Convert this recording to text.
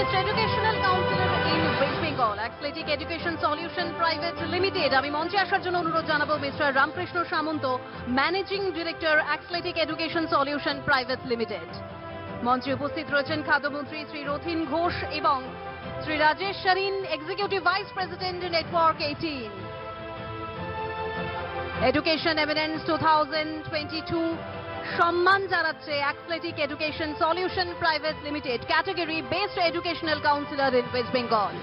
Best Educational Counselor in West Bengal, Athletic Education Solution Private Limited. আমি মঞ্চে আসার জন্য অনুরোধ জানাবো mister Ramakrishna Samanta, managing director athletic education solution private limited. মঞ্চে উপস্থিত রয়েছেন খাদ্যমন্ত্রী শ্রী রথিন ঘোষ এবং Shri Rajesh Sarin, executive vice president network 18। Education eminence 2022 সম্মান জানাচ্ছে athletic education solution private limited, category best educational counsellor in West Bengal.